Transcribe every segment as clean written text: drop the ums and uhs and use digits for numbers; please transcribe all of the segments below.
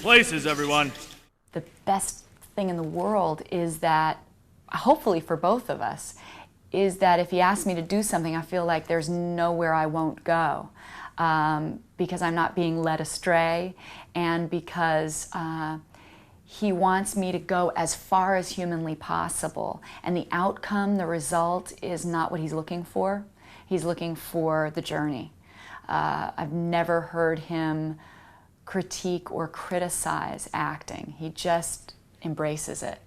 places, everyone. The best thing in the world is that, hopefully for both of us, is that if he asks me to do something, I feel like there's nowhere I won't go, because I'm not being led astray, and because he wants me to go as far as humanly possible. And the outcome, the result, is not what he's looking for. He's looking for the journey. I've never heard him critique or criticize acting. He just embraces it.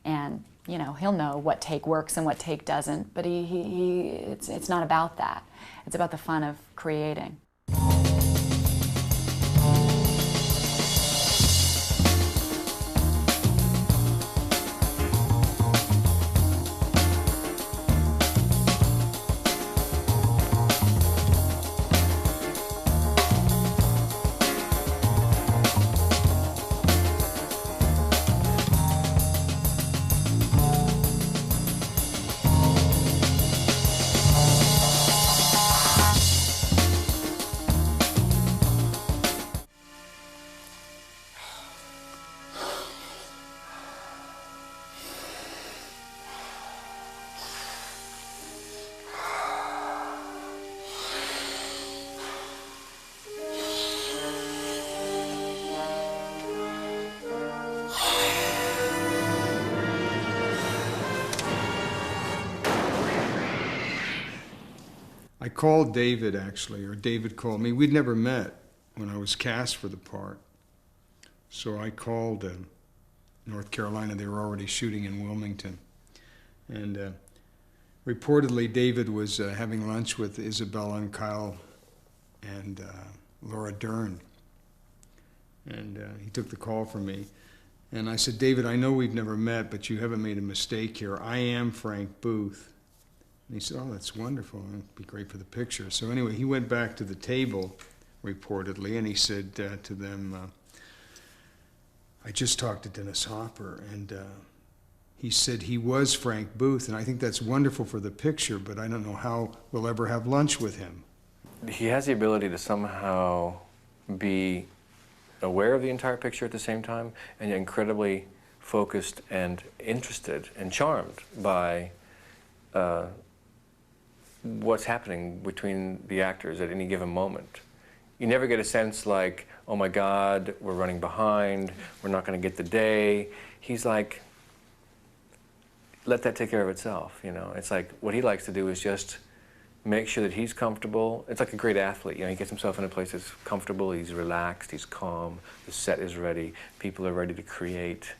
And you know, he'll know what take works and what take doesn't, but it's not about that. It's about the fun of creating. I called David, actually, or David called me. We'd never met when I was cast for the part. So I called North Carolina. They were already shooting in Wilmington. And reportedly, David was having lunch with Isabella and Kyle and Laura Dern. And he took the call from me. And I said, David, I know we've never met, but you haven't made a mistake here. I am Frank Booth. And he said, oh, that's wonderful. It'd be great for the picture. So anyway, he went back to the table, reportedly, and he said to them, I just talked to Dennis Hopper, and he said he was Frank Booth, and I think that's wonderful for the picture, but I don't know how we'll ever have lunch with him. He has the ability to somehow be aware of the entire picture at the same time, and yet incredibly focused and interested and charmed by what's happening between the actors at any given moment. You never get a sense like, oh my God, we're running behind, we're not going to get the day. He's like, let that take care of itself, you know. It's like, what he likes to do is just make sure that he's comfortable. It's like a great athlete, you know, he gets himself in a place that's comfortable, he's relaxed, he's calm, the set is ready, people are ready to create.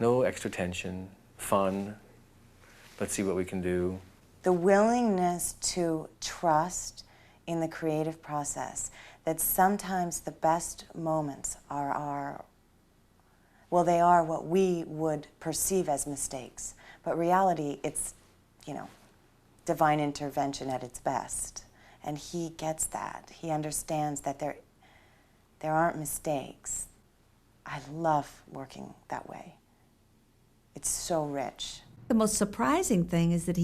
No extra tension, fun, let's see what we can do. The willingness to trust in the creative process, that sometimes the best moments are they are what we would perceive as mistakes. But reality, it's, you know, divine intervention at its best. And he gets that. He understands that there aren't mistakes. I love working that way. It's so rich. The most surprising thing is that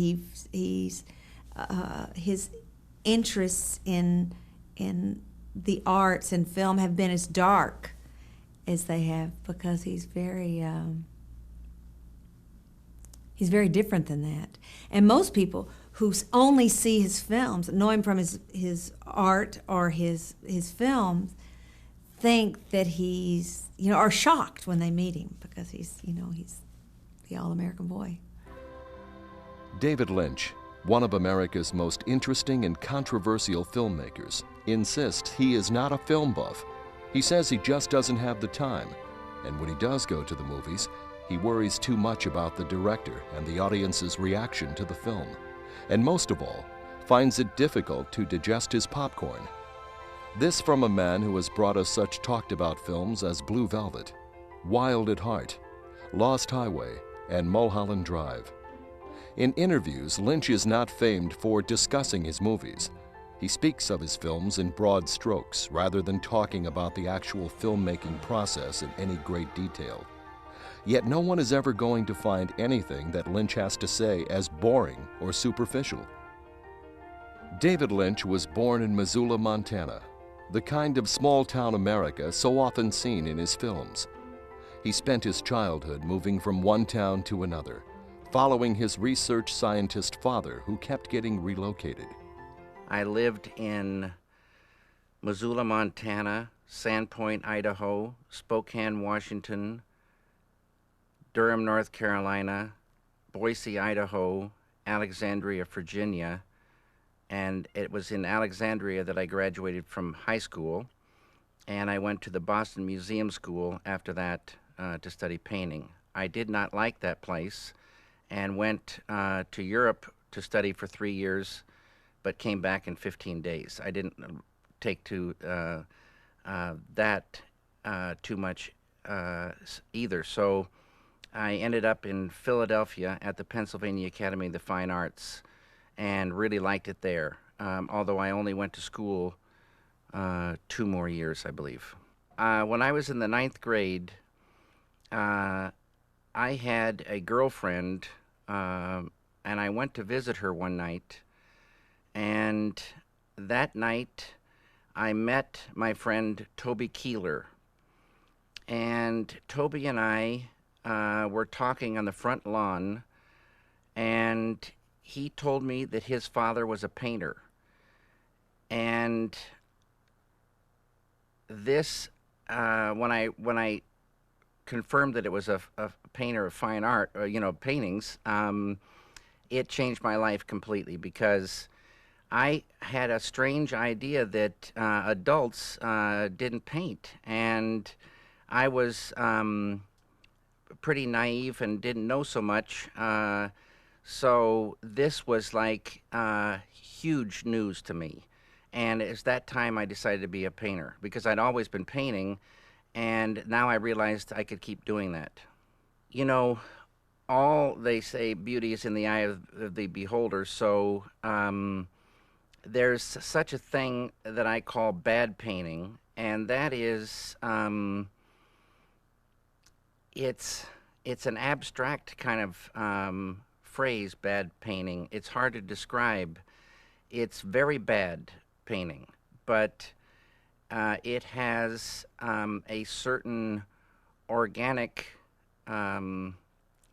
his interests in the arts and film have been as dark as they have, because he's very different than that. And most people who only see his films, know him from his art or his films, think that he's, you know, are shocked when they meet him, because he's, you know, he's the all-American boy. David Lynch, one of America's most interesting and controversial filmmakers, insists he is not a film buff. He says he just doesn't have the time, and when he does go to the movies, he worries too much about the director and the audience's reaction to the film, and most of all, finds it difficult to digest his popcorn. This from a man who has brought us such talked-about films as Blue Velvet, Wild at Heart, Lost Highway, and Mulholland Drive. In interviews, Lynch is not famed for discussing his movies. He speaks of his films in broad strokes rather than talking about the actual filmmaking process in any great detail. Yet no one is ever going to find anything that Lynch has to say as boring or superficial. David Lynch was born in Missoula, Montana. the kind of small-town America so often seen in his films. He spent his childhood moving from one town to another, following his research scientist father who kept getting relocated. I lived in Missoula, Montana, Sandpoint, Idaho, Spokane, Washington, Durham, North Carolina, Boise, Idaho, Alexandria, Virginia, and it was in Alexandria that I graduated from high school, and I went to the Boston Museum School after that to study painting. I did not like that place and went to Europe to study for 3 years, but came back in 15 days. I didn't take to that too much either, so I ended up in Philadelphia at the Pennsylvania Academy of the Fine Arts and really liked it there, although I only went to school 2 more years, I believe. When I was in the 9th grade, I had a girlfriend, and I went to visit her one night, and that night I met my friend Toby Keeler, and Toby and I were talking on the front lawn, and he told me that his father was a painter. And this, when I confirmed that it was a painter of fine art, paintings, it changed my life completely, because I had a strange idea that adults didn't paint, and I was pretty naive and didn't know so much. So this was like huge news to me. And it's that time I decided to be a painter, because I'd always been painting, and now I realized I could keep doing that. You know, all they say, beauty is in the eye of the beholder, so there's such a thing that I call bad painting, and that is, it's an abstract kind of phrase, bad painting. It's hard to describe. It's very bad painting, but it has a certain organic kind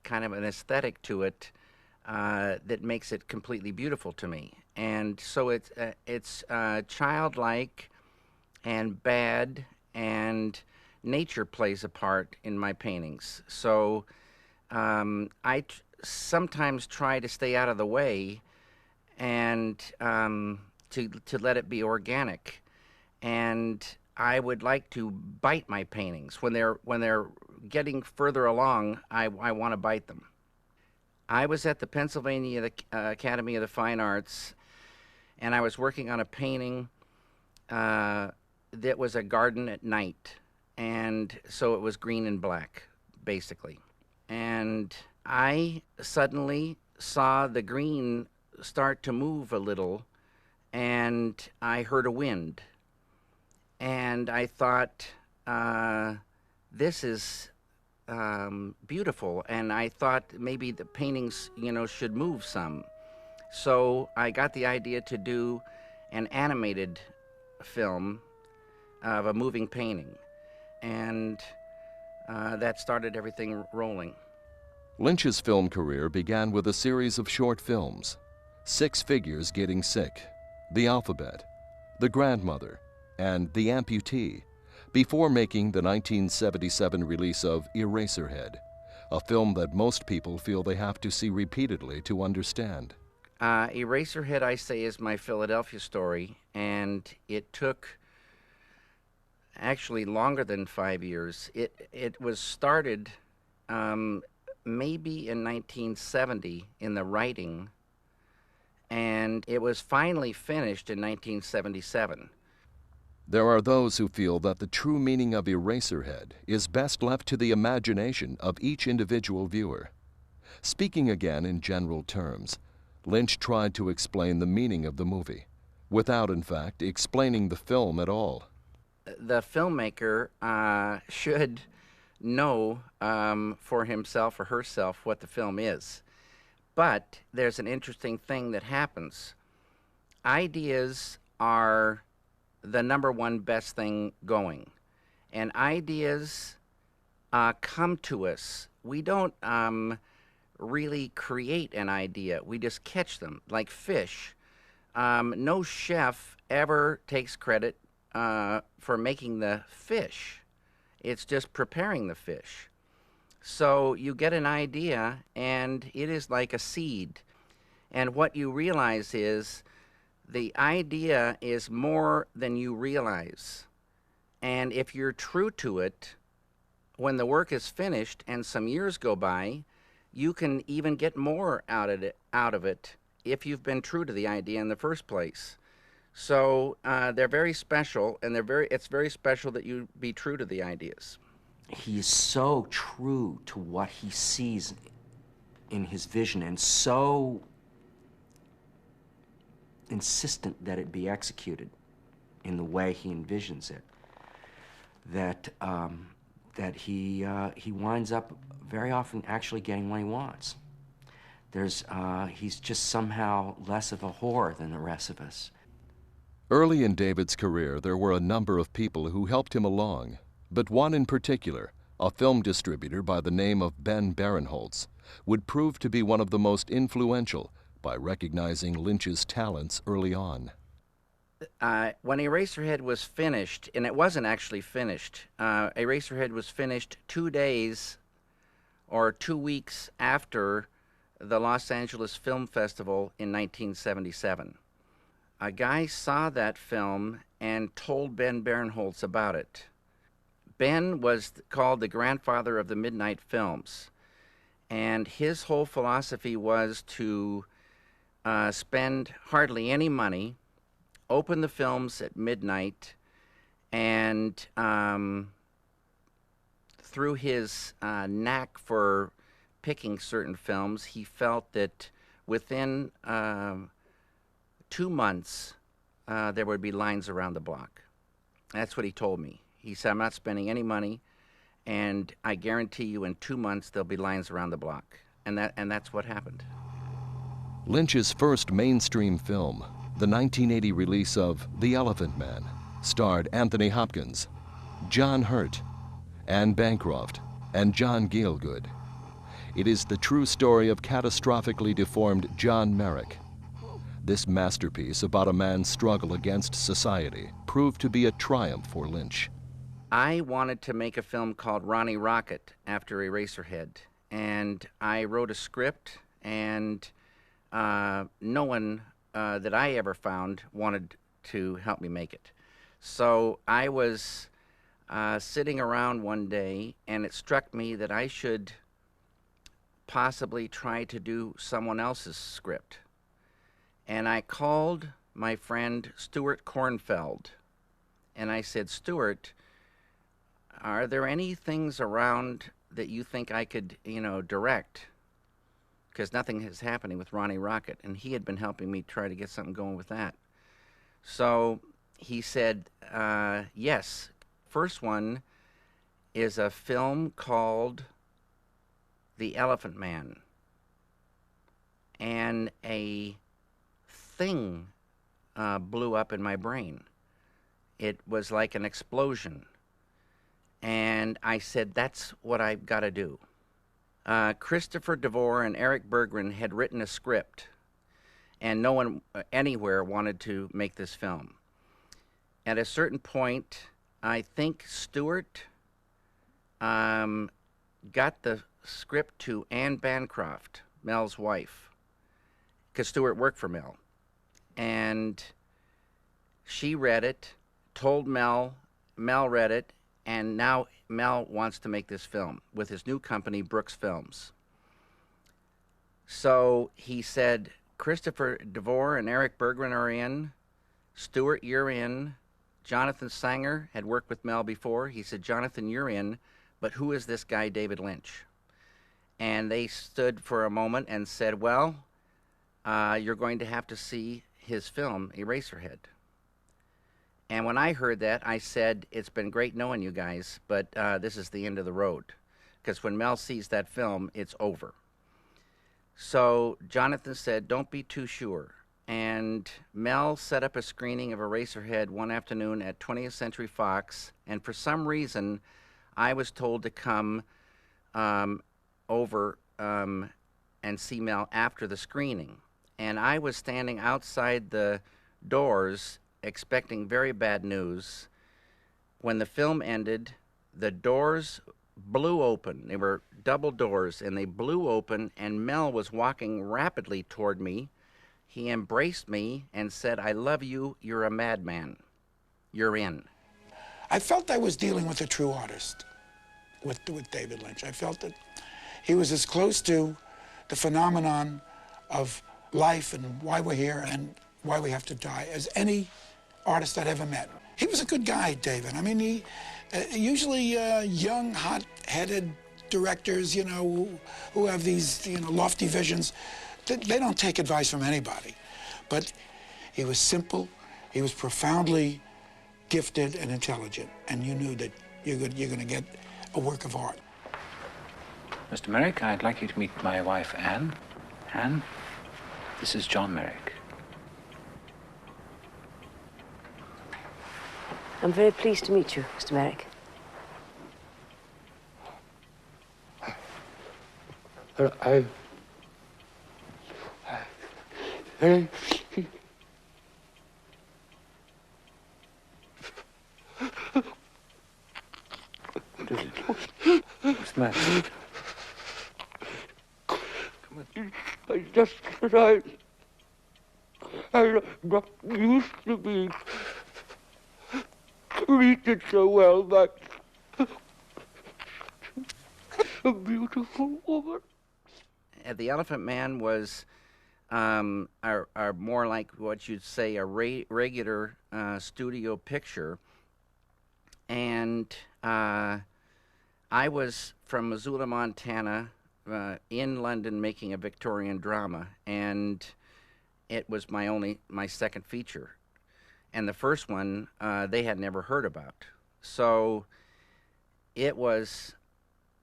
of an aesthetic to it that makes it completely beautiful to me. And so it's childlike and bad, and nature plays a part in my paintings. So I sometimes try to stay out of the way and to let it be organic. And I would like to bite my paintings. When they're getting further along, I want to bite them. I was at the Pennsylvania Academy of the Fine Arts, and I was working on a painting that was a garden at night. And so it was green and black, basically. And I suddenly saw the green start to move a little, and I heard a wind. And I thought, this is beautiful. And I thought maybe the paintings, should move some. So I got the idea to do an animated film of a moving painting. And that started everything rolling. Lynch's film career began with a series of short films: Six Figures Getting Sick, The Alphabet, The Grandmother, and The Amputee, before making the 1977 release of Eraserhead, a film that most people feel they have to see repeatedly to understand. Eraserhead, I say, is my Philadelphia story, and it took actually longer than 5 years. It was started maybe in 1970 in the writing, and it was finally finished in 1977. There are those who feel that the true meaning of Eraserhead is best left to the imagination of each individual viewer. Speaking again in general terms, Lynch tried to explain the meaning of the movie, without, in fact, explaining the film at all. The filmmaker should know for himself or herself what the film is. But there's an interesting thing that happens. Ideas are the number one best thing going. And ideas come to us. We don't really create an idea. We just catch them, like fish. No chef ever takes credit for making the fish. It's just preparing the fish. So you get an idea, and it is like a seed. And what you realize is the idea is more than you realize. And if you're true to it, when the work is finished and some years go by, you can even get more out of it if you've been true to the idea in the first place. So they're very special, and it's very special that you be true to the ideas. He is so true to what he sees in his vision, and so insistent that it be executed in the way he envisions it, that he winds up very often actually getting what he wants. He's just somehow less of a whore than the rest of us. Early in David's career, there were a number of people who helped him along, but one in particular, a film distributor by the name of Ben Barinholtz, would prove to be one of the most influential by recognizing Lynch's talents early on. When Eraserhead was finished, and it wasn't actually finished, Eraserhead was finished 2 days or 2 weeks after the Los Angeles Film Festival in 1977. A guy saw that film and told Ben Barinholtz about it. Ben was called the grandfather of the midnight films, and his whole philosophy was to spend hardly any money, open the films at midnight, and through his knack for picking certain films, he felt that within 2 months there would be lines around the block. That's what he told me. He said, I'm not spending any money, and I guarantee you in 2 months there'll be lines around the block. And that's what happened. Lynch's first mainstream film, the 1980 release of The Elephant Man, starred Anthony Hopkins, John Hurt, Anne Bancroft, and John Gielgud. It is the true story of catastrophically deformed John Merrick. This masterpiece about a man's struggle against society proved to be a triumph for Lynch. I wanted to make a film called Ronnie Rocket after Eraserhead, and I wrote a script, and no one that I ever found wanted to help me make it. So I was sitting around one day, and it struck me that I should possibly try to do someone else's script. And I called my friend Stuart Kornfeld, and I said, Stuart, are there any things around that you think I could, direct? Because nothing is happening with Ronnie Rocket, and he had been helping me try to get something going with that. So he said, yes. First one is a film called The Elephant Man. And a thing blew up in my brain. It was like an explosion. And I said, that's what I've got to do. Christopher DeVore and Eric Berggren had written a script, and no one anywhere wanted to make this film. At a certain point, I think Stuart got the script to Anne Bancroft, Mel's wife, because Stuart worked for Mel. And she read it, told Mel, Mel read it, and now Mel wants to make this film with his new company, Brooks Films. So he said, Christopher DeVore and Eric Berggren are in. Stuart, you're in. Jonathan Sanger had worked with Mel before. He said, Jonathan, you're in, but who is this guy, David Lynch? And they stood for a moment and said, well, you're going to have to see his film, Eraserhead. And when I heard that, I said, it's been great knowing you guys, but this is the end of the road. Because when Mel sees that film, it's over. So Jonathan said, don't be too sure. and Mel set up a screening of Eraserhead one afternoon at 20th Century Fox, and for some reason, I was told to come over and see Mel after the screening. And I was standing outside the doors expecting very bad news. When the film ended, the doors blew open. They were double doors, and they blew open, and Mel was walking rapidly toward me. He embraced me and said, "I love you. You're a madman. You're in." I felt I was dealing with a true artist with David Lynch. I felt that he was as close to the phenomenon of life and why we're here and why we have to die as any artist I'd ever met. He was a good guy, David. I mean, he usually young, hot-headed directors, you know, who have these, you know, lofty visions, they don't take advice from anybody. But he was simple, he was profoundly gifted and intelligent, and you knew that you're going to get a work of art. Mr. Merrick, I'd like you to meet my wife, Anne. Anne, this is John Merrick. I'm very pleased to meet you, Mr. Merrick. What's the matter? Come on. I just said I'm not used to being treated so well by a beautiful woman. The Elephant Man was are more like what you'd say a regular studio picture, and I was from Missoula, Montana, in London making a Victorian drama, and it was my second feature, and the first one they had never heard about, so it was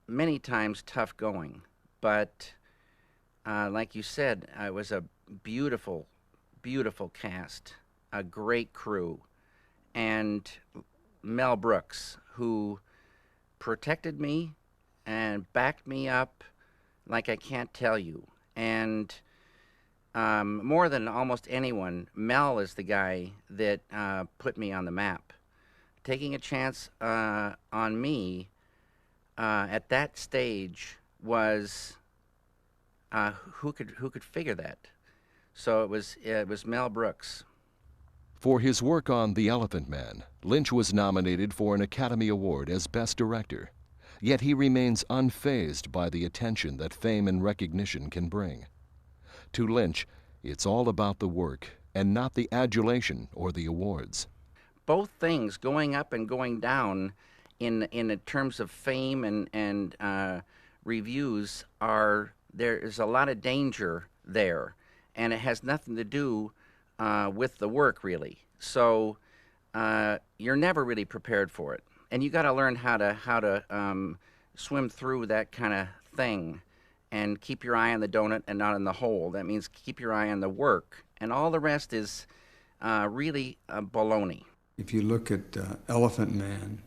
many times tough going, but like you said, it was a beautiful, beautiful cast, a great crew, and Mel Brooks, who protected me and backed me up like I can't tell you. And more than almost anyone, Mel is the guy that put me on the map. Taking a chance on me at that stage was who could figure that? So it was Mel Brooks. For his work on The Elephant Man, Lynch was nominated for an Academy Award as Best Director. Yet he remains unfazed by the attention that fame and recognition can bring. To Lynch, it's all about the work and not the adulation or the awards. Both things, going up and going down in terms of fame and reviews, there is a lot of danger there, and it has nothing to do with the work, really. So you're never really prepared for it, and you got to learn how to swim through that kind of thing, and keep your eye on the donut and not on the hole. That means keep your eye on the work, and all the rest is really baloney. If you look at Elephant Man,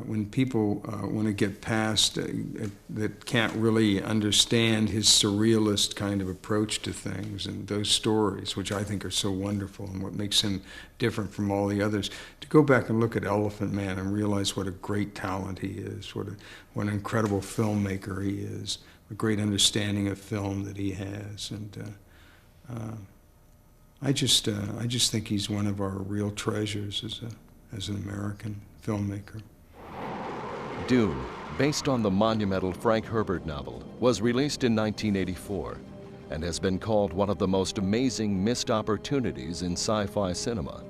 when people want to get past that can't really understand his surrealist kind of approach to things and those stories, which I think are so wonderful and what makes him different from all the others, to go back and look at Elephant Man and realize what a great talent he is, what an incredible filmmaker he is, a great understanding of film that he has, and I just think he's one of our real treasures as an American filmmaker. Dune, based on the monumental Frank Herbert novel, was released in 1984 and has been called one of the most amazing missed opportunities in sci-fi cinema.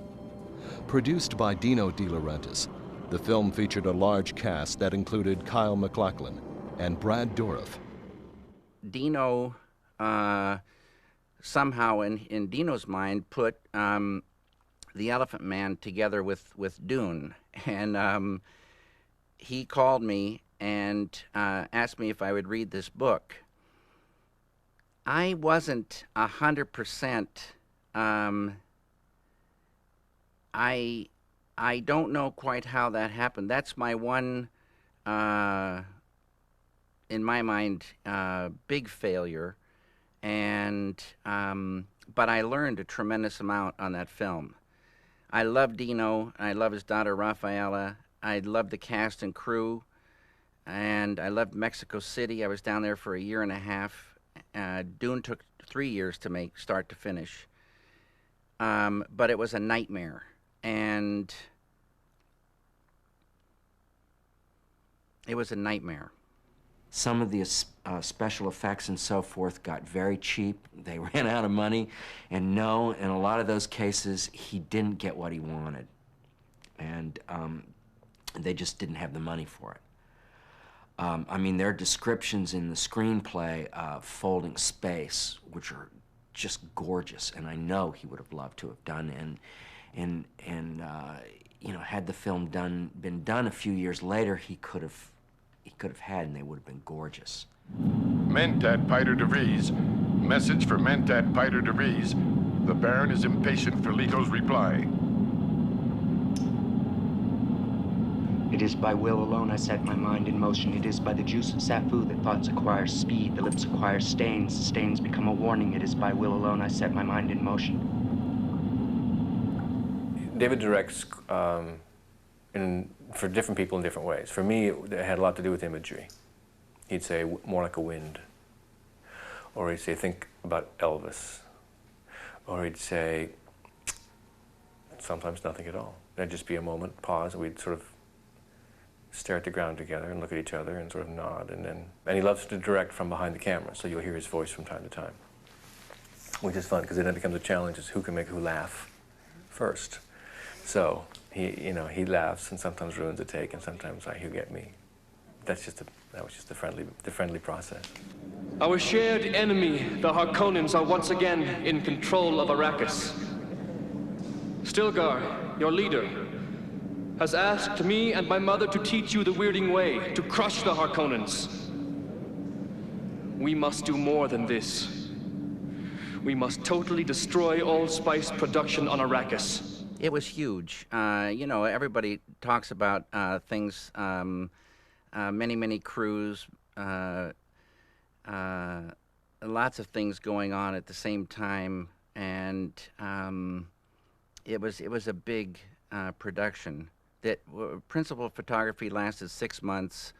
Produced by Dino De Laurentiis, the film featured a large cast that included Kyle MacLachlan and Brad Dourif. Dino, somehow in Dino's mind, put The Elephant Man together with Dune, and he called me and asked me if I would read this book. I wasn't 100% I don't know quite how that happened. That's my one, in my mind, big failure. And but I learned a tremendous amount on that film. I love Dino. I love his daughter Rafaela. I love the cast and crew, and I loved Mexico City. I was down there for a year and a half. Dune took 3 years to make, start to finish. But it was a nightmare, and it was a nightmare. Some of the special effects and so forth got very cheap. They ran out of money. And no, in a lot of those cases, he didn't get what he wanted. And they just didn't have the money for it. I mean, there are descriptions in the screenplay of folding space, which are just gorgeous, and I know he would have loved to have done. And you know, had the film been done a few years later, he could have had, and they would have been gorgeous. Mentat Piter de Vries. Message for Mentat Piter de Vries. The Baron is impatient for Leto's reply. It is by will alone I set my mind in motion. It is by the juice of Sappho that thoughts acquire speed, the lips acquire stains, stains become a warning. It is by will alone I set my mind in motion. David directs for different people in different ways. For me, it had a lot to do with imagery. He'd say, more like a wind. Or he'd say, think about Elvis. Or he'd say, sometimes nothing at all. There'd just be a moment, pause, and we'd sort of stare at the ground together and look at each other and sort of nod. And he loves to direct from behind the camera, so you'll hear his voice from time to time, which is fun, because then it becomes a challenge, is who can make who laugh first. So he laughs and sometimes ruins a take, and sometimes he'll get me. That was just the friendly process. Our shared enemy, the Harkonnens, are once again in control of Arrakis. Stilgar, your leader, has asked me and my mother to teach you the Weirding Way, to crush the Harkonnens. We must do more than this. We must totally destroy all spice production on Arrakis. It was huge. You know, everybody talks about things, many crews, lots of things going on at the same time, and it was a big production. That principal photography lasted 6 months,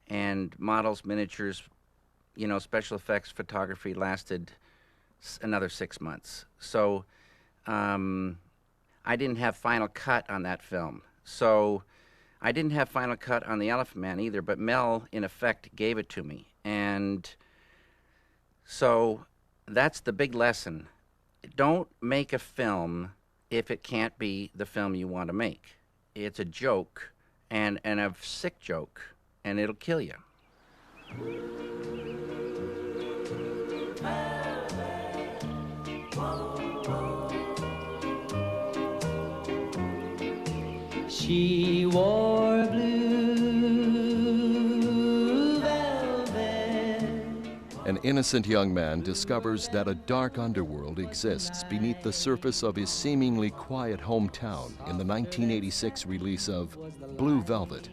and models, miniatures, you know, special effects photography lasted another 6 months. So I didn't have final cut on that film. So I didn't have final cut on The Elephant Man either, but Mel, in effect, gave it to me. And so that's the big lesson. Don't make a film if it can't be the film you want to make. It's a joke, and a sick joke, and it'll kill you. She wore blue velvet. An innocent young man discovers that a dark underworld exists beneath the surface of his seemingly quiet hometown in the 1986 release of Blue Velvet.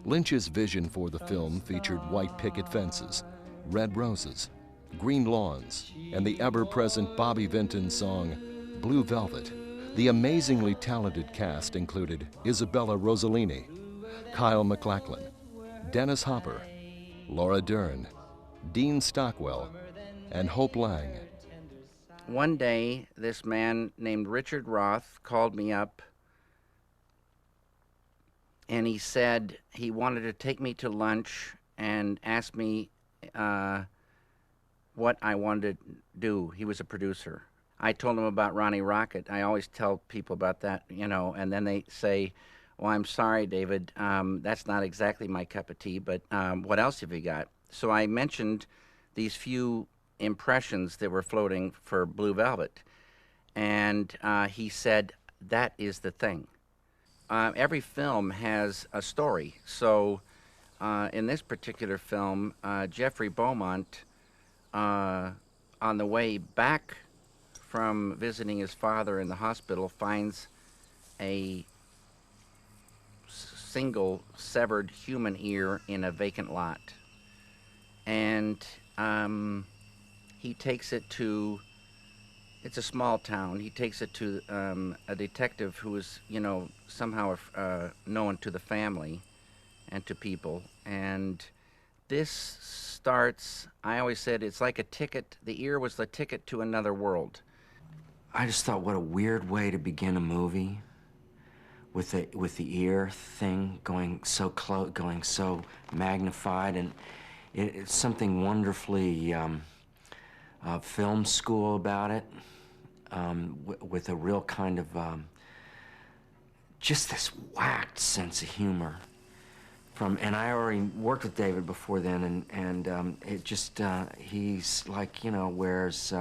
Lynch's vision for the film featured white picket fences, red roses, green lawns, and the ever-present Bobby Vinton song, Blue Velvet. The amazingly talented cast included Isabella Rossellini, Kyle MacLachlan, Dennis Hopper, Laura Dern, Dean Stockwell, and Hope Lang. One day, this man named Richard Roth called me up, and he said he wanted to take me to lunch and ask me what I wanted to do. He was a producer. I told him about Ronnie Rocket. I always tell people about that, you know, and then they say, well, I'm sorry, David, that's not exactly my cup of tea, but what else have you got? So I mentioned these few impressions that were floating for Blue Velvet, and he said, that is the thing. Every film has a story. So in this particular film, Jeffrey Beaumont, on the way back from visiting his father in the hospital finds a single severed human ear in a vacant lot. And he takes it to, it's a small town, he takes it to a detective who is, you know, somehow known to the family and to people. And this starts, I always said, it's like a ticket, the ear was the ticket to another world. I just thought, what a weird way to begin a movie, with the ear thing going so close, going so magnified, and it's something wonderfully film school about it, with a real kind of just this whacked sense of humor. And I already worked with David before then, and it just, he's like, you know, wears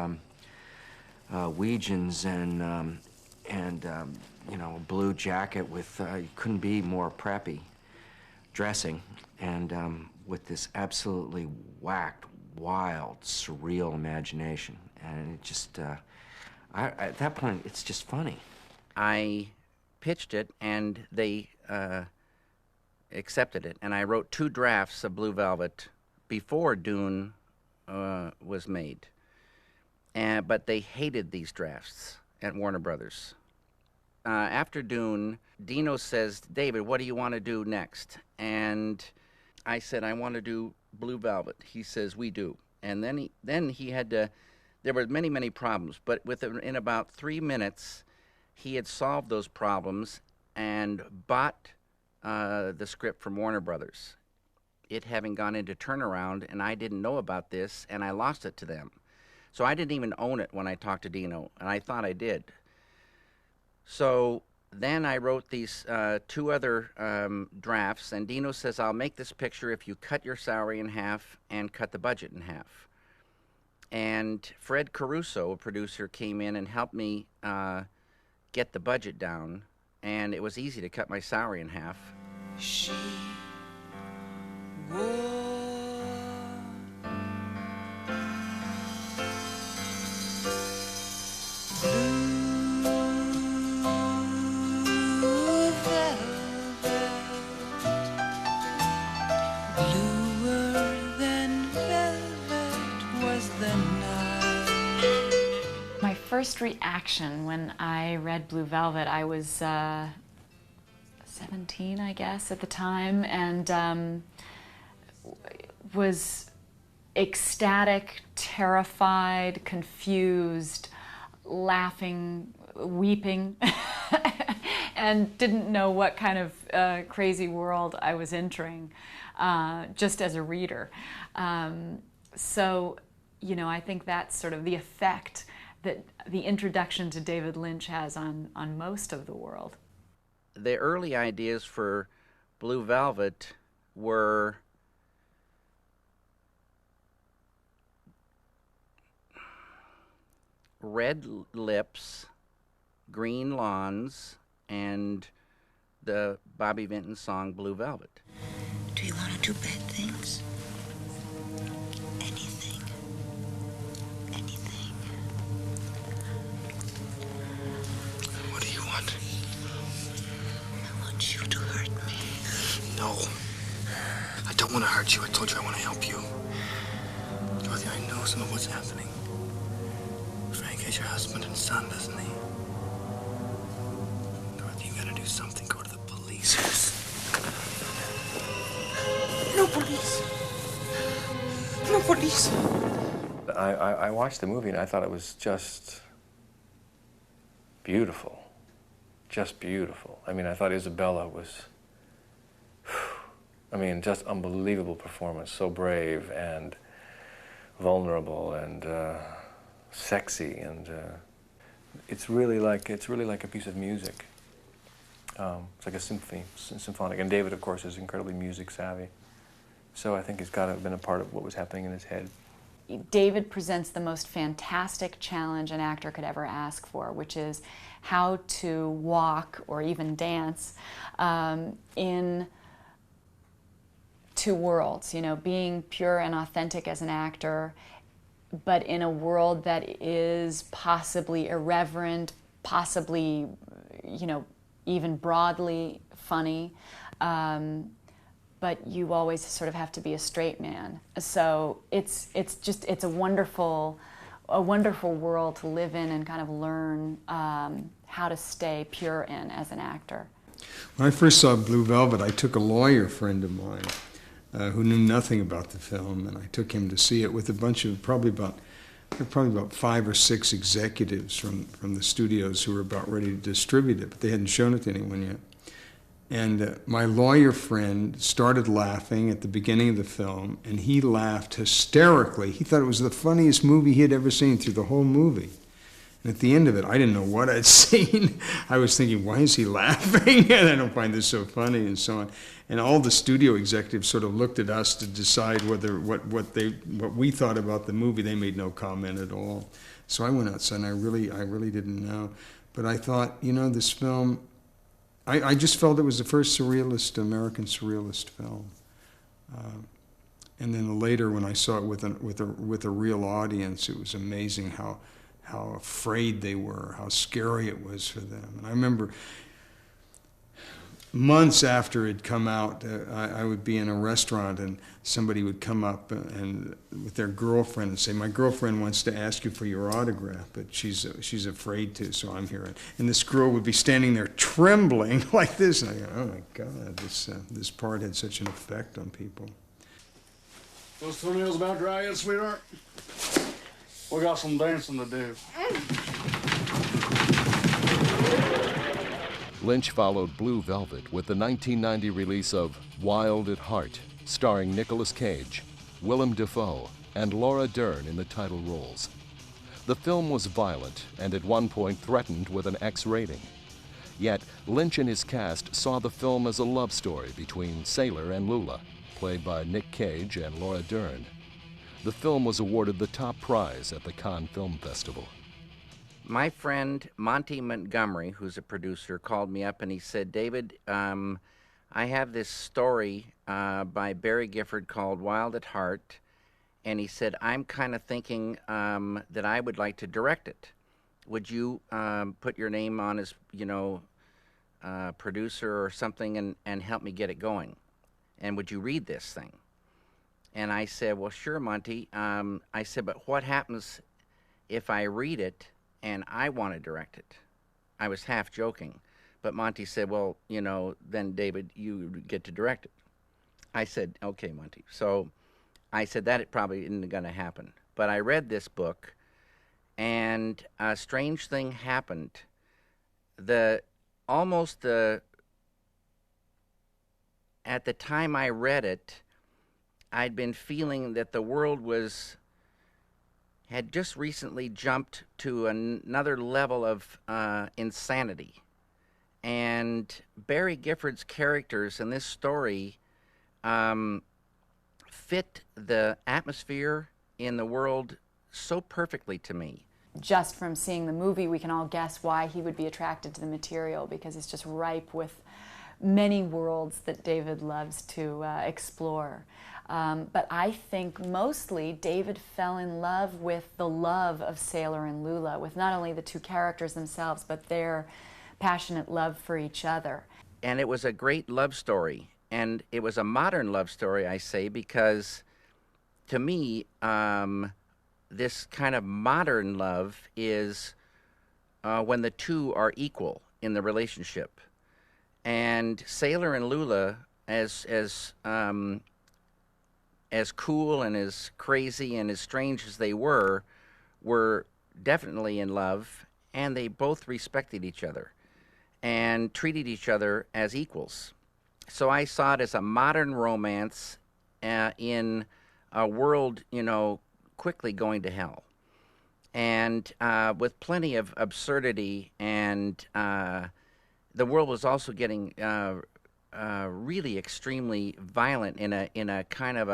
Weegians and you know, a blue jacket with, you couldn't be more preppy dressing, and with this absolutely whacked, wild, surreal imagination. And it just, at that point, it's just funny. I pitched it, and they accepted it, and I wrote 2 drafts of Blue Velvet before Dune was made. But they hated these drafts at Warner Brothers. After Dune, Dino says, David, what do you want to do next? And I said, I want to do Blue Velvet. He says, we do. And then he had to, there were many, many problems, but in about 3 minutes, he had solved those problems and bought the script from Warner Brothers, it having gone into turnaround, and I didn't know about this, and I lost it to them. So I didn't even own it when I talked to Dino, and I thought I did. So then I wrote these 2 other drafts, and Dino says, I'll make this picture if you cut your salary in half and cut the budget in half. And Fred Caruso, a producer, came in and helped me get the budget down, and it was easy to cut my salary in half. She wore first reaction when I read Blue Velvet, I was 17, I guess, at the time, and was ecstatic, terrified, confused, laughing, weeping, and didn't know what kind of crazy world I was entering, just as a reader. So, you know, I think that's sort of the effect that the introduction to David Lynch has on most of the world. The early ideas for Blue Velvet were red lips, green lawns, and the Bobby Vinton song Blue Velvet. Do you want to do bad things? Anything. Anything. What do you want? I want you to hurt me. No. I don't want to hurt you. I told you I want to help you. Dorothy, I know some of what's happening. Frank has your husband and son, doesn't he? Dorothy, you gotta do something. Go to the police. No police. No police. I watched the movie and I thought it was just beautiful. Just beautiful. I mean, I thought Isabella was, I mean, just unbelievable performance. So brave and vulnerable and sexy, and it's really like a piece of music. It's like a symphonic. And David, of course, is incredibly music savvy. So I think he's got to have been a part of what was happening in his head. David presents the most fantastic challenge an actor could ever ask for, which is how to walk or even dance in two worlds. You know, being pure and authentic as an actor but in a world that is possibly irreverent, possibly, you know, even broadly funny. But you always sort of have to be a straight man. So it's a wonderful world to live in and kind of learn how to stay pure in as an actor. When I first saw Blue Velvet, I took a lawyer friend of mine who knew nothing about the film, and I took him to see it with a bunch of probably about 5 or 6 executives from the studios who were about ready to distribute it, but they hadn't shown it to anyone yet. And my lawyer friend started laughing at the beginning of the film, and he laughed hysterically. He thought it was the funniest movie he had ever seen through the whole movie. And at the end of it, I didn't know what I'd seen. I was thinking, why is he laughing? And I don't find this so funny, and so on. And all the studio executives sort of looked at us to decide whether what we thought about the movie. They made no comment at all. So I went outside, and I really didn't know. But I thought, you know, this film, I just felt it was the first American surrealist film. And then later, when I saw it with a real audience, it was amazing how afraid they were, how scary it was for them. And I remember months after it had come out, I would be in a restaurant and somebody would come up and with their girlfriend and say, "My girlfriend wants to ask you for your autograph, but she's afraid to, so I'm here." And this girl would be standing there trembling like this, and I go, "Oh my God, this part had such an effect on people." Those toenails about dry yet, sweetheart? We got some dancing to do. Lynch followed Blue Velvet with the 1990 release of Wild at Heart, starring Nicolas Cage, Willem Dafoe, and Laura Dern in the title roles. The film was violent and at one point threatened with an X rating. Yet, Lynch and his cast saw the film as a love story between Sailor and Lula, played by Nick Cage and Laura Dern. The film was awarded the top prize at the Cannes Film Festival. My friend Monty Montgomery, who's a producer, called me up and he said, "David, I have this story by Barry Gifford called Wild at Heart," and he said, "I'm kind of thinking that I would like to direct it. Would you put your name on as, you know, producer or something and help me get it going? And would you read this thing?" And I said, "Well, sure, Monty." I said, "But what happens if I read it and I want to direct it?" I was half joking. But Monty said, "Well, you know, then, David, you get to direct it." I said, "Okay, Monty." So I said that it probably isn't going to happen. But I read this book, and a strange thing happened. At the time I read it, I'd been feeling that the world had just recently jumped to another level of insanity. And Barry Gifford's characters in this story fit the atmosphere in the world so perfectly to me. Just from seeing the movie, we can all guess why he would be attracted to the material, because it's just ripe with many worlds that David loves to explore. But I think mostly David fell in love with the love of Sailor and Lula, with not only the two characters themselves, but their passionate love for each other. And it was a great love story. And it was a modern love story, I say, because to me, this kind of modern love is when the two are equal in the relationship. And Sailor and Lula, as cool and as crazy and as strange as they were definitely in love, and they both respected each other and treated each other as equals. So I saw it as a modern romance in a world, you know, quickly going to hell. And with plenty of absurdity, and the world was also getting really extremely violent in a kind of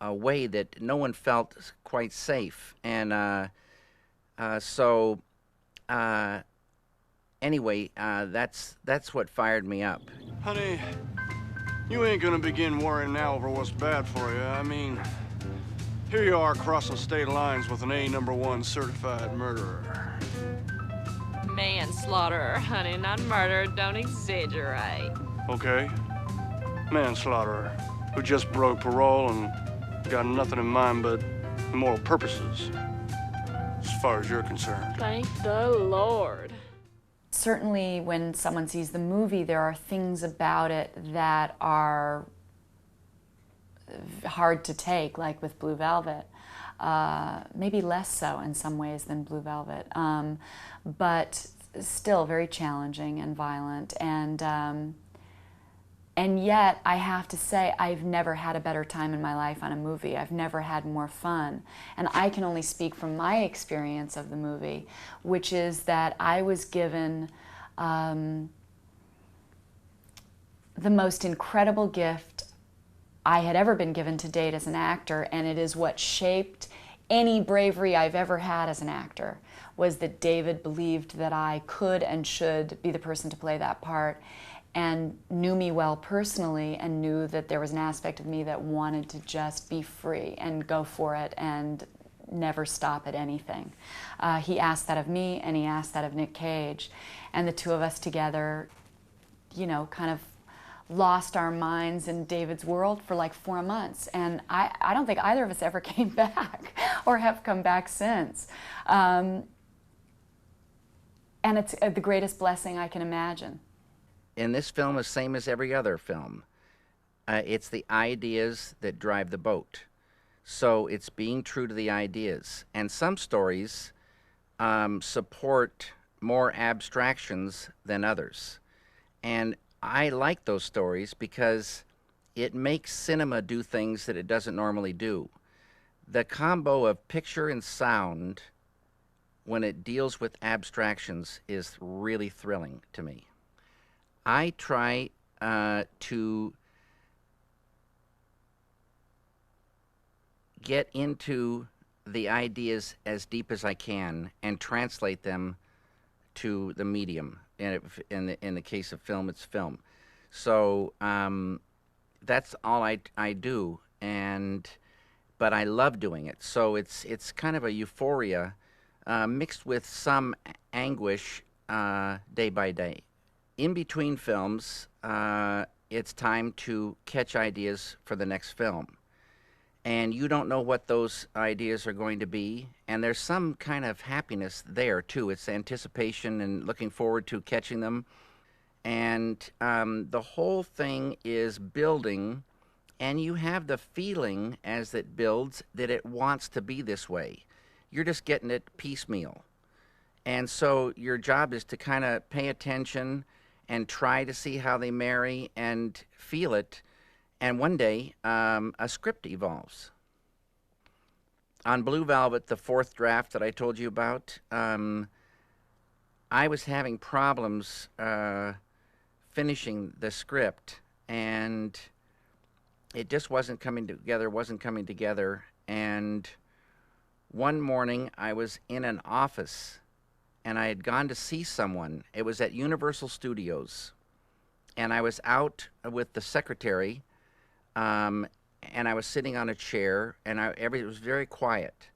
a way that no one felt quite safe. And anyway, that's what fired me up. Honey, you ain't gonna begin worrying now over what's bad for you. I mean, Here you are crossing state lines with an A1 certified murderer. Manslaughter, honey, not murder. Don't exaggerate. Okay. Manslaughter, who just broke parole and got nothing in mind but immoral purposes, as far as you're concerned. Thank the Lord. Certainly when someone sees the movie, there are things about it that are hard to take, like with Blue Velvet. Maybe less so in some ways than Blue Velvet, but still very challenging and violent. And yet, I have to say, I've never had a better time in my life on a movie. I've never had more fun. And I can only speak from my experience of the movie, which is that I was given the most incredible gift I had ever been given to date as an actor, and it is what shaped any bravery I've ever had as an actor, was that David believed that I could and should be the person to play that part, and knew me well personally and knew that there was an aspect of me that wanted to just be free and go for it and never stop at anything. He asked that of me, and he asked that of Nick Cage, and the two of us together, you know, kind of lost our minds in David's world for like 4 months, and I don't think either of us ever came back or have come back since. And it's the greatest blessing I can imagine. In this film, the same as every other film, it's the ideas that drive the boat. So it's being true to the ideas. And some stories support more abstractions than others. And I like those stories because it makes cinema do things that it doesn't normally do. The combo of picture and sound, when it deals with abstractions, is really thrilling to me. I try to get into the ideas as deep as I can and translate them to the medium. In the case of film, it's film. So that's all I do, but I love doing it. So it's kind of a euphoria mixed with some anguish day by day. In between films, it's time to catch ideas for the next film. And you don't know what those ideas are going to be. And there's some kind of happiness there, too. It's anticipation and looking forward to catching them. And the whole thing is building, and you have the feeling as it builds that it wants to be this way. You're just getting it piecemeal. And so your job is to kind of pay attention and try to see how they marry and feel it. And one day, a script evolves. On Blue Velvet, the fourth draft that I told you about, I was having problems finishing the script, and it just wasn't coming together, And one morning, I was in an office, and I had gone to see someone. It was at Universal Studios, and I was out with the secretary, and I was sitting on a chair, and it was very quiet.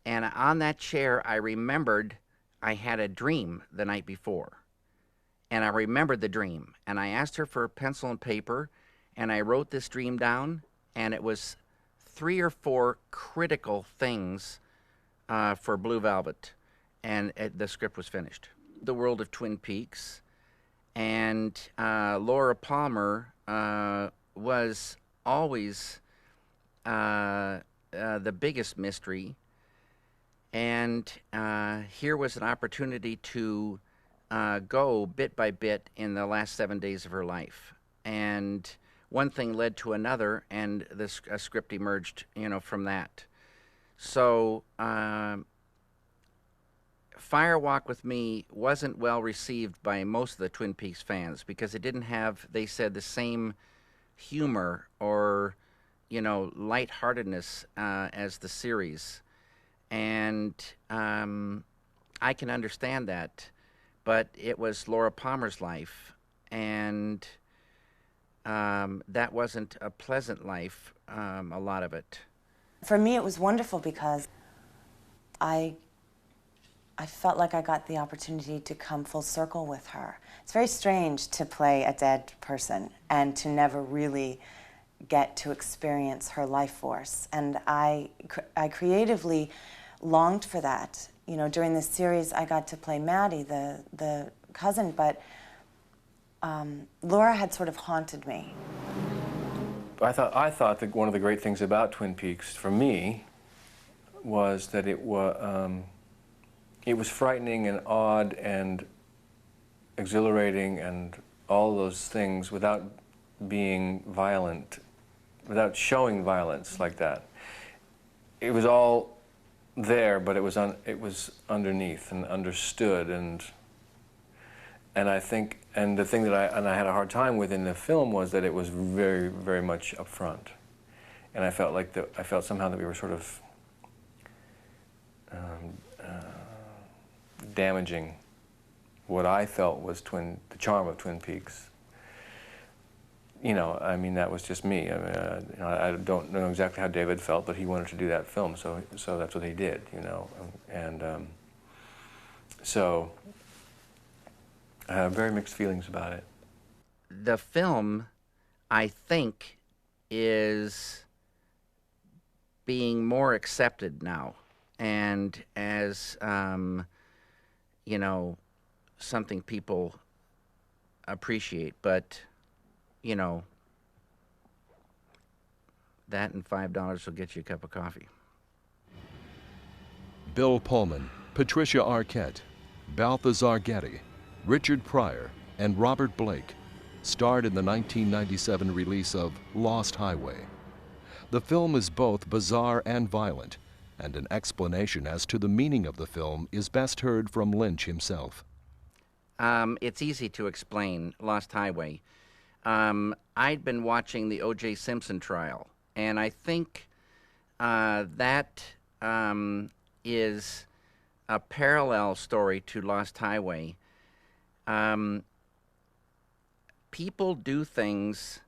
And on that chair, I remembered I had a dream the night before. And I remembered the dream. And I asked her for a pencil and paper, and I wrote this dream down, and it was 3 or 4 critical things for Blue Velvet. And the script was finished. The world of Twin Peaks. And Laura Palmer was always the biggest mystery. And here was an opportunity to go bit by bit in the last 7 days of her life. And one thing led to another, and a script emerged, from that. So Fire Walk with Me wasn't well received by most of the Twin Peaks fans because it didn't have, they said, the same humor or, lightheartedness as the series. And I can understand that, but it was Laura Palmer's life, and that wasn't a pleasant life, a lot of it. For me, it was wonderful because I felt like I got the opportunity to come full circle with her. It's very strange to play a dead person and to never really get to experience her life force. And I creatively longed for that. You know, during this series, I got to play Maddie, the cousin, but Laura had sort of haunted me. I thought that one of the great things about Twin Peaks, for me, was that it was frightening and odd and exhilarating and all those things without being violent, without showing violence like that. It was all there, but it was underneath and understood, and I think, and the thing that I had a hard time with in the film was that it was very, very much up front, and I felt like I felt somehow that we were sort of damaging what I felt was the charm of Twin Peaks. You know, I mean, that was just me. I mean, you know, I don't know exactly how David felt, but he wanted to do that film, so that's what he did, you know. And so I have very mixed feelings about it. The film, I think, is being more accepted now, and as you know, something people appreciate, but you know, that and $5 will get you a cup of coffee. Bill Pullman, Patricia Arquette, Balthazar Getty, Richard Pryor, and Robert Blake starred in the 1997 release of Lost Highway. The film is both bizarre and violent, and an explanation as to the meaning of the film is best heard from Lynch himself. It's easy to explain, Lost Highway. I'd been watching the O.J. Simpson trial, and I think that is a parallel story to Lost Highway. People do things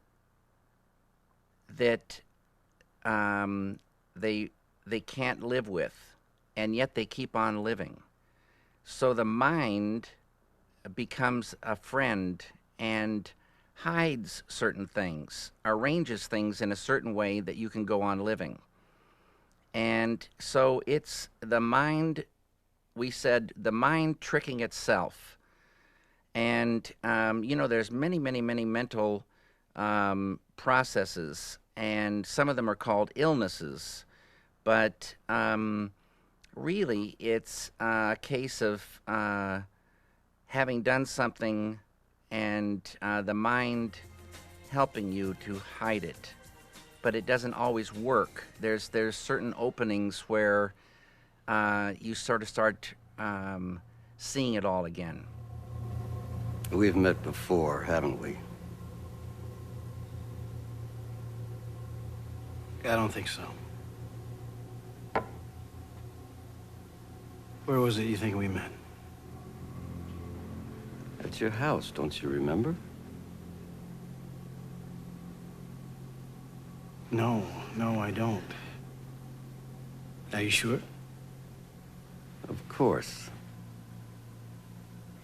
that they can't live with, and yet they keep on living. So the mind becomes a friend and hides certain things, arranges things in a certain way that you can go on living. And so it's the mind, we said, the mind tricking itself. And, you know, there's many mental processes, and some of them are called illnesses. But really, it's a case of having done something and the mind helping you to hide it. But it doesn't always work. There's certain openings where you sort of start seeing it all again. We've met before, haven't we? I don't think so. Where was it you think we met? At your house, don't you remember? No, I don't. Are you sure? Of course.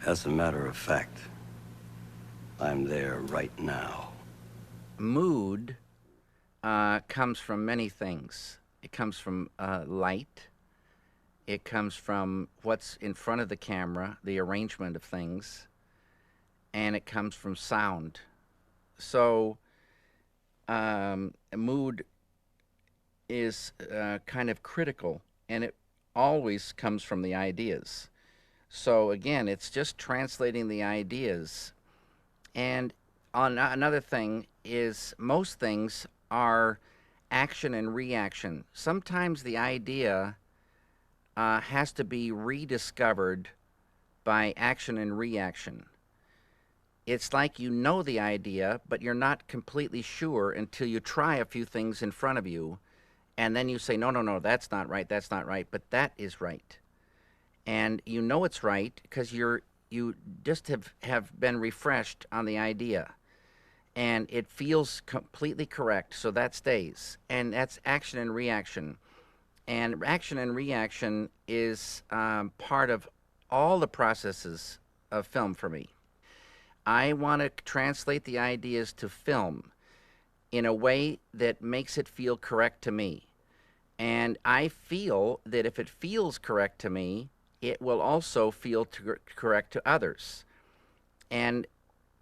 As a matter of fact, I'm there right now. Mood comes from many things. It comes from light. It comes from what's in front of the camera, the arrangement of things. And it comes from sound. So mood is kind of critical, and it always comes from the ideas. So again, it's just translating the ideas. And another thing is most things are action and reaction. Sometimes the idea has to be rediscovered by action and reaction. It's like you know the idea, but you're not completely sure until you try a few things in front of you, and then you say, no, that's not right, but that is right. And you know it's right because you just have been refreshed on the idea. and it feels completely correct, so that stays. And that's action and reaction. And action and reaction is part of all the processes of film for me. I want to translate the ideas to film in a way that makes it feel correct to me. And I feel that if it feels correct to me, it will also feel correct to others. And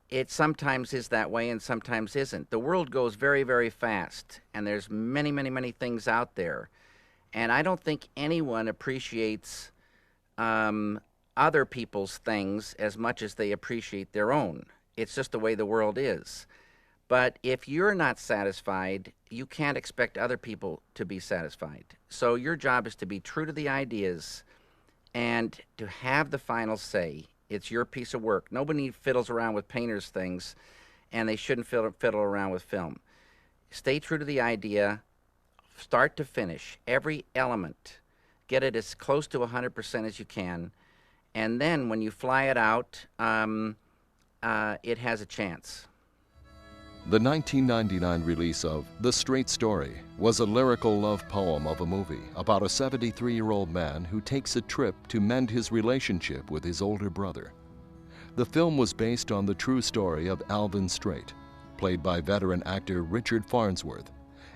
it sometimes is that way and sometimes isn't. The world goes very, very fast, and there's many, many, many things out there. And I don't think anyone appreciates other people's things as much as they appreciate their own. It's just the way the world is. But if you're not satisfied, you can't expect other people to be satisfied. So your job is to be true to the ideas and to have the final say. It's your piece of work. Nobody fiddles around with painters' things, and they shouldn't fiddle around with film. Stay true to the idea, start to finish, every element. Get it as close to 100% as you can, and then when you fly it out, it has a chance. The 1999 release of The Straight Story was a lyrical love poem of a movie about a 73-year-old man who takes a trip to mend his relationship with his older brother. The film was based on the true story of Alvin Straight, played by veteran actor Richard Farnsworth,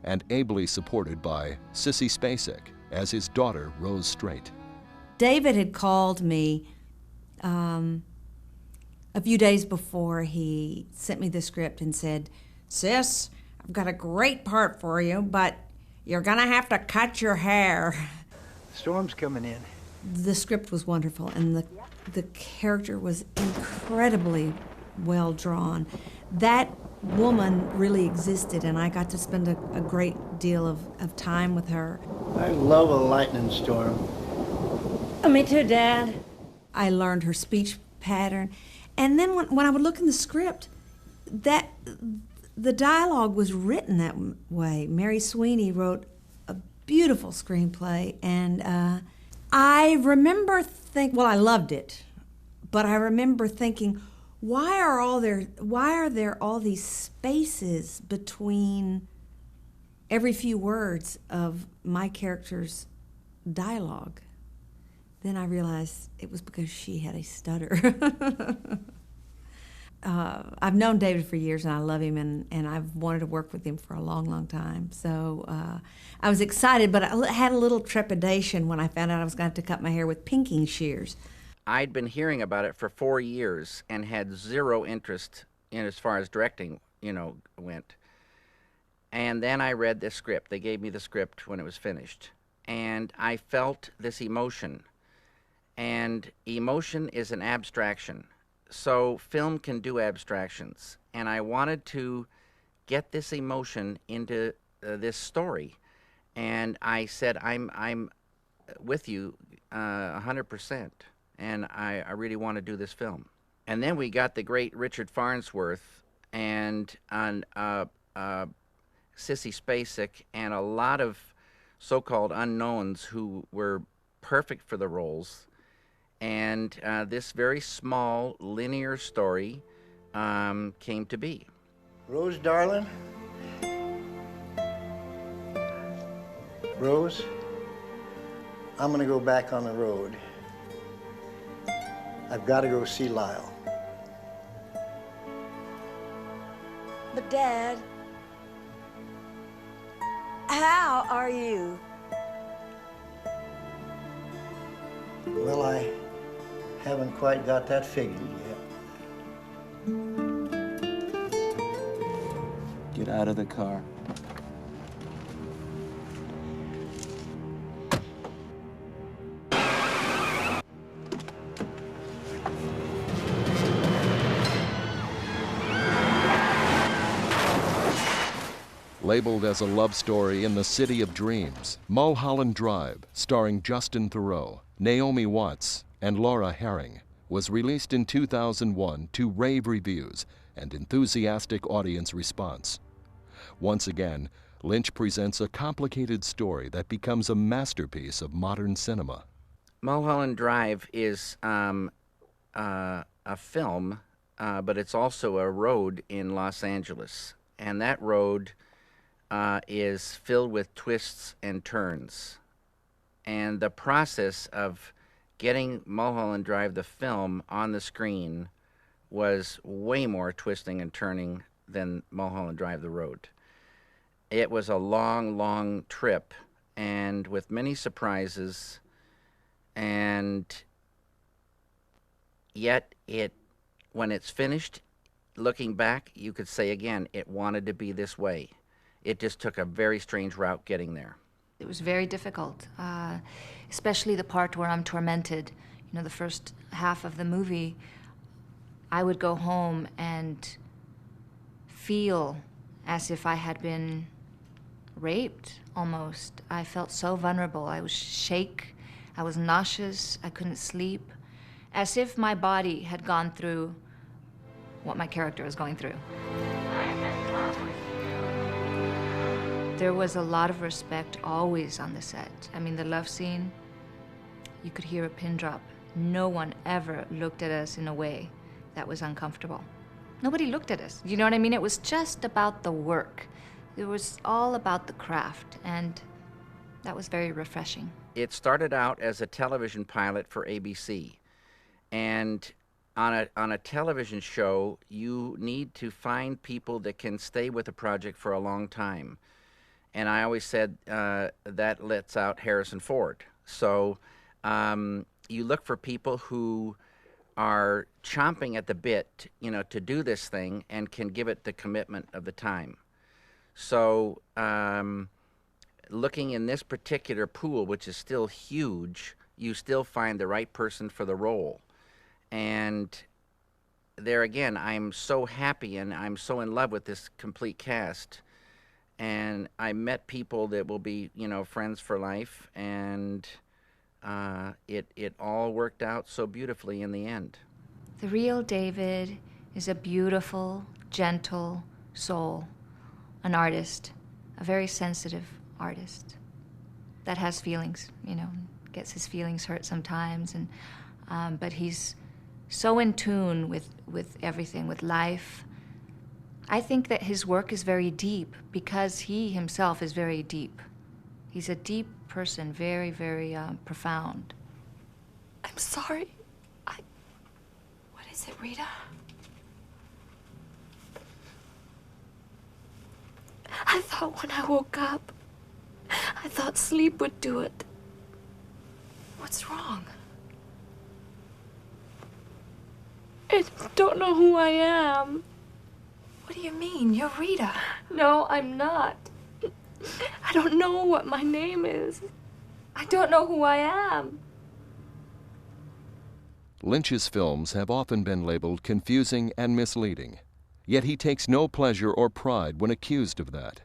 and ably supported by Sissy Spacek as his daughter Rose Straight. David had called me a few days before he sent me the script and said, "Sis, I've got a great part for you, but you're gonna have to cut your hair." Storm's coming in. The script was wonderful, and the character was incredibly well drawn. That woman really existed, and I got to spend a great deal of time with her. I love a lightning storm. Me too, Dad. I learned her speech pattern. And then when I would look in the script, the dialogue was written that way. Mary Sweeney wrote a beautiful screenplay, and I remember I loved it, but I remember thinking, why are there all these spaces between every few words of my character's dialogue? Then I realized it was because she had a stutter. I've known David for years, and I love him, and I've wanted to work with him for a long, long time. So I was excited, but I had a little trepidation when I found out I was going to have to cut my hair with pinking shears. I'd been hearing about it for 4 years and had zero interest in as far as directing, went. And then I read the script. They gave me the script when it was finished. And I felt this emotion. And emotion is an abstraction. So film can do abstractions. And I wanted to get this emotion into this story. And I said, I'm with you 100%. And I really want to do this film. And then we got the great Richard Farnsworth and Sissy Spacek and a lot of so-called unknowns who were perfect for the roles. And this very small, linear story came to be. Rose, darling. Rose, I'm going to go back on the road. I've got to go see Lyle. But, Dad, how are you? Well, I haven't quite got that figured yet. Get out of the car. Labeled as a love story in the city of dreams, Mulholland Drive, starring Justin Theroux, Naomi Watts, and Laura Herring, was released in 2001 to rave reviews and enthusiastic audience response. Once again, Lynch presents a complicated story that becomes a masterpiece of modern cinema. Mulholland Drive is a film but it's also a road in Los Angeles. And that road is filled with twists and turns. And the process of getting Mulholland Drive, the film, on the screen was way more twisting and turning than Mulholland Drive, the road. It was a long, long trip, and with many surprises, and yet when it's finished, looking back, you could say again, it wanted to be this way. It just took a very strange route getting there. It was very difficult, especially the part where I'm tormented. You know, the first half of the movie, I would go home and feel as if I had been raped, almost. I felt so vulnerable. I was shake, I was nauseous, I couldn't sleep, as if my body had gone through what my character was going through. There was a lot of respect always on the set. I mean, the love scene, you could hear a pin drop. No one ever looked at us in a way that was uncomfortable. Nobody looked at us. You know what I mean? It was just about the work. It was all about the craft, and that was very refreshing. It started out as a television pilot for ABC, and on a television show, you need to find people that can stay with a project for a long time. And I always said that lets out Harrison Ford. So you look for people who are chomping at the bit, you know, to do this thing and can give it the commitment of the time. So looking in this particular pool, which is still huge, you still find the right person for the role. And there again, I'm so happy and I'm so in love with this complete cast. And I met people that will be, you know, friends for life, and it all worked out so beautifully in the end. The real David is a beautiful, gentle soul, an artist, a very sensitive artist that has feelings, you know, gets his feelings hurt sometimes, and but he's so in tune with everything, with life. I think that his work is very deep because he himself is very deep. He's a deep person, very, very profound. I'm sorry. What is it, Rita? I thought when I woke up, I thought sleep would do it. What's wrong? I don't know who I am. What do you mean? You're Rita. No, I'm not. I don't know what my name is. I don't know who I am. Lynch's films have often been labeled confusing and misleading, yet he takes no pleasure or pride when accused of that.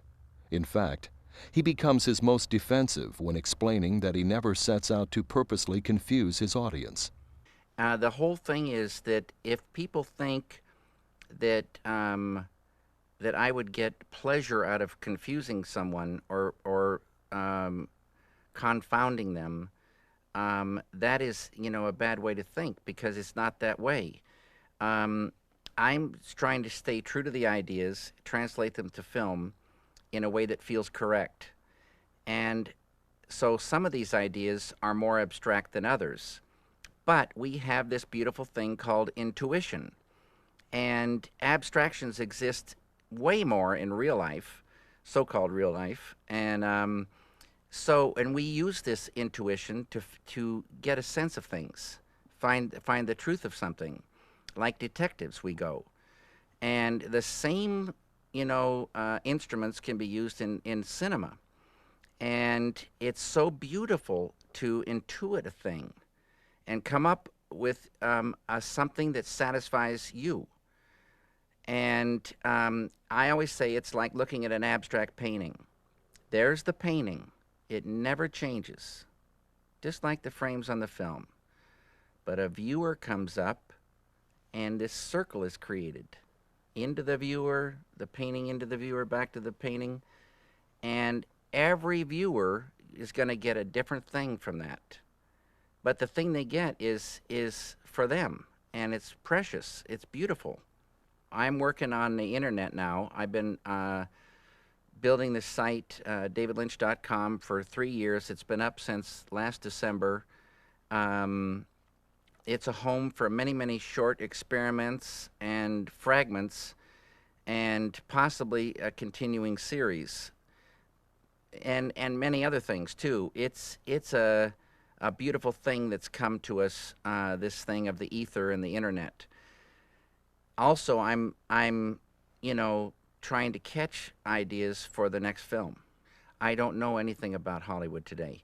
In fact, he becomes his most defensive when explaining that he never sets out to purposely confuse his audience. The whole thing is that if people think that that I would get pleasure out of confusing someone or confounding them, that is, you know, a bad way to think, because it's not that way. I'm trying to stay true to the ideas, translate them to film in a way that feels correct. And so some of these ideas are more abstract than others. But we have this beautiful thing called intuition. And abstractions exist way more in real life, so-called real life. And and we use this intuition to get a sense of things, find the truth of something. Like detectives, we go. And the same, you know, instruments can be used in cinema. And it's so beautiful to intuit a thing and come up with something that satisfies you. And I always say it's like looking at an abstract painting. There's the painting. It never changes, just like the frames on the film. But a viewer comes up, and this circle is created. Into the viewer, the painting into the viewer, back to the painting. And every viewer is going to get a different thing from that. But the thing they get is for them. and it's precious. It's beautiful. I'm working on the internet now. I've been building this site, davidlynch.com, for 3 years. It's been up since last December. It's a home for many, many short experiments and fragments, and possibly a continuing series, and many other things too. It's a beautiful thing that's come to us, this thing of the ether and the internet. Also, I'm trying to catch ideas for the next film. I don't know anything about Hollywood today.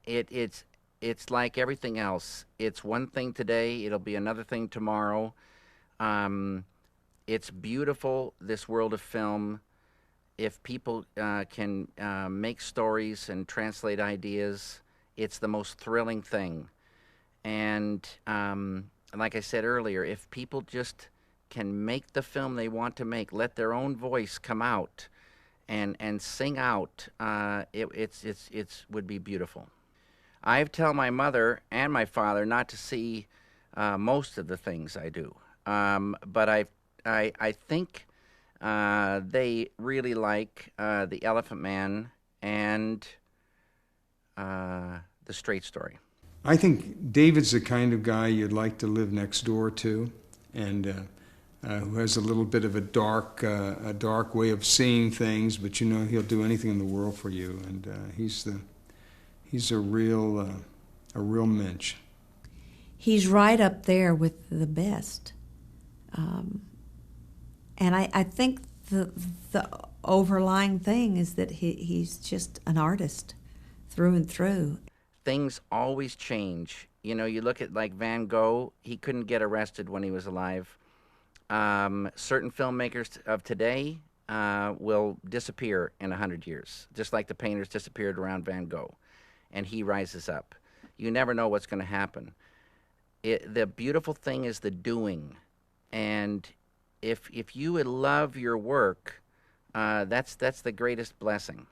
It's like everything else. It's one thing today, it'll be another thing tomorrow. It's beautiful, this world of film. If people can make stories and translate ideas, it's the most thrilling thing. And like I said earlier, if people just can make the film they want to make, let their own voice come out and sing out, it would be beautiful. I tell my mother and my father not to see most of the things I do, but I think they really like The Elephant Man and The Straight Story. I think David's the kind of guy you'd like to live next door to, and who has a little bit of a dark way of seeing things, but he'll do anything in the world for you, and he's a real mensch. He's right up there with the best, and I think the overlying thing is that he's just an artist through and through. Things always change. You look at like Van Gogh, he couldn't get arrested when he was alive. Certain filmmakers of today will disappear in 100 years, just like the painters disappeared around Van Gogh, and he rises up. You never know what's going to happen. The beautiful thing is the doing, and if you love your work, that's the greatest blessing.